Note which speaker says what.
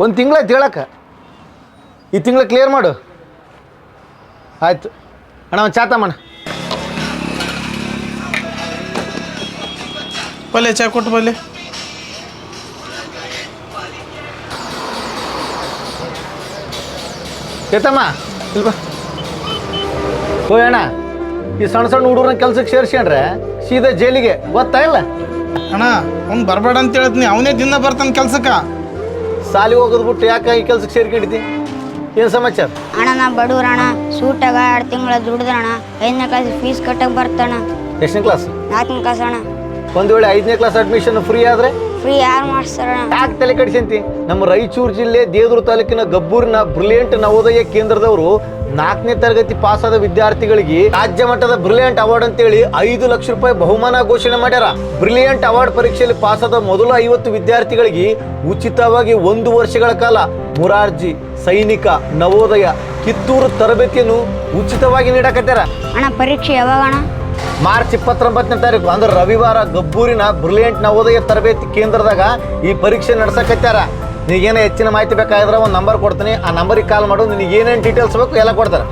Speaker 1: ಒಂದು ತಿಂಗಳಾಯ್ತು ಹೇಳಕ್ಕೆ, ಈ ತಿಂಗಳ ಕ್ಲಿಯರ್ ಮಾಡು. ಆಯ್ತು ಅಣ್ಣ, ಒಂದು ಚಾ ತಮ್ಮಣ್ಣ.
Speaker 2: ಬಲ್ಲೆ ಚಾ ಕೊಟ್ಟು ಬಲ್ಲೆ.
Speaker 1: ಏತಮ್ಮ ಇಲ್ವ ಅಣ್ಣ, ಈ ಸಣ್ಣ ಸಣ್ಣ ಹುಡುಗರನ್ನ ಕೆಲ್ಸಕ್ಕೆ ಸೇರಿಸ್ಕೊಂಡ್ರೆ ಸೀದಾ ಜೈಲಿಗೆ, ಗೊತ್ತಾ ಇಲ್ಲ?
Speaker 2: ಅಣ್ಣ ಅವ್ನು ಬರಬೇಡ ಅಂತ ಹೇಳ್ತೀನಿ, ಅವನೇ ದಿನ ಬರ್ತಾನೆ ಕೆಲ್ಸಕ್ಕೆ.
Speaker 1: ಸಾಲಿ ಹೋಗೋದು ಬಿಟ್ಟು ಯಾಕೆ ಈ ಕೆಲ್ಸಕ್ಕೆ ಸೇರ್ಕೊಂಡಿದ್ದಿ? ಏನು ಸಮಾಚಾರ?
Speaker 3: ಅಣ್ಣ ನಾ ಬಡವ್ರಣ, ಸೂಟಾಗ 2 ತಿಂಗಳ ದುಡ್ದಣ್ಣ, 5ನೇ ಕ್ಲಾಸ್ ಫೀಸ್ ಕಟ್ಟಕ್ಕೆ ಬರ್ತಣ್ಣ.
Speaker 1: ಎಷ್ಟನೇ ಕ್ಲಾಸ್?
Speaker 3: 4ನೇ ಕ್ಲಾಸ್ ಅಣ್ಣ.
Speaker 1: ಒಂದು ವೇಳೆ 5ನೇ ಕ್ಲಾಸ್ ಅಡ್ಮಿಷನ್ ಫ್ರೀ ಆದರೆ
Speaker 3: ಫ್ರೀ ಯಾರು ಮಾಡಿಸ್ತಾರಣ್ಣ?
Speaker 1: ಯಾಕೆ ತಲೆ ಕಡಿಸಂತಿ? ನಮ್ಮ ರಾಯಚೂರು ಜಿಲ್ಲೆ ದೇವದುರ್ಗ ತಾಲೂಕಿನ ಗಬ್ಬೂರಿನ ಬ್ರಿಲಿಯಂಟ್ ನವೋದಯ ಕೇಂದ್ರದವರು 4ನೇ ತರಗತಿ ಪಾಸಾದ ವಿದ್ಯಾರ್ಥಿಗಳಿಗೆ ರಾಜ್ಯ ಮಟ್ಟದ ಬ್ರಿಲಿಯಂಟ್ ಅವಾರ್ಡ್ ಅಂತೇಳಿ 5 ಲಕ್ಷ ರೂಪಾಯಿ ಬಹುಮಾನ ಘೋಷಣೆ ಮಾಡ್ಯಾರ. ಬ್ರಿಲಿಯಂಟ್ ಅವಾರ್ಡ್ ಪರೀಕ್ಷೆಯಲ್ಲಿ ಪಾಸಾದ ಮೊದಲ 50 ವಿದ್ಯಾರ್ಥಿಗಳಿಗೆ ಉಚಿತವಾಗಿ 1 ವರ್ಷಗಳ ಕಾಲ ಮುರಾರ್ಜಿ, ಸೈನಿಕ, ನವೋದಯ, ಕಿತ್ತೂರು ತರಬೇತಿಯನ್ನು ಉಚಿತವಾಗಿ ನೀಡಕತ್ತಾರ.
Speaker 3: ಅಣ್ಣ ಪರೀಕ್ಷೆ ಯಾವಾಗಣ್ಣ?
Speaker 1: ಮಾರ್ಚ್ 29ನೇ ತಾರೀಕು ಅಂದ್ರೆ ರವಿವಾರ ಗಬ್ಬೂರಿನ ಬ್ರಿಲಿಯಂಟ್ ನವೋದಯ ತರಬೇತಿ ಕೇಂದ್ರದಾಗ ಈ ಪರೀಕ್ಷೆ ನಡೆಸಕತ್ತಾರ. ನಿನಗೇನು ಹೆಚ್ಚಿನ ಮಾಹಿತಿ ಬೇಕಾದ್ರೆ ಒಂದು ನಂಬರ್ ಕೊಡ್ತೀನಿ, ಆ ನಂಬರಿಗೆ ಕಾಲ್ ಮಾಡು. ನಿನಗೆ ಏನೇನು ಡೀಟೇಲ್ಸ್ ಬೇಕು ಎಲ್ಲ ಕೊಡ್ತಾರೆ.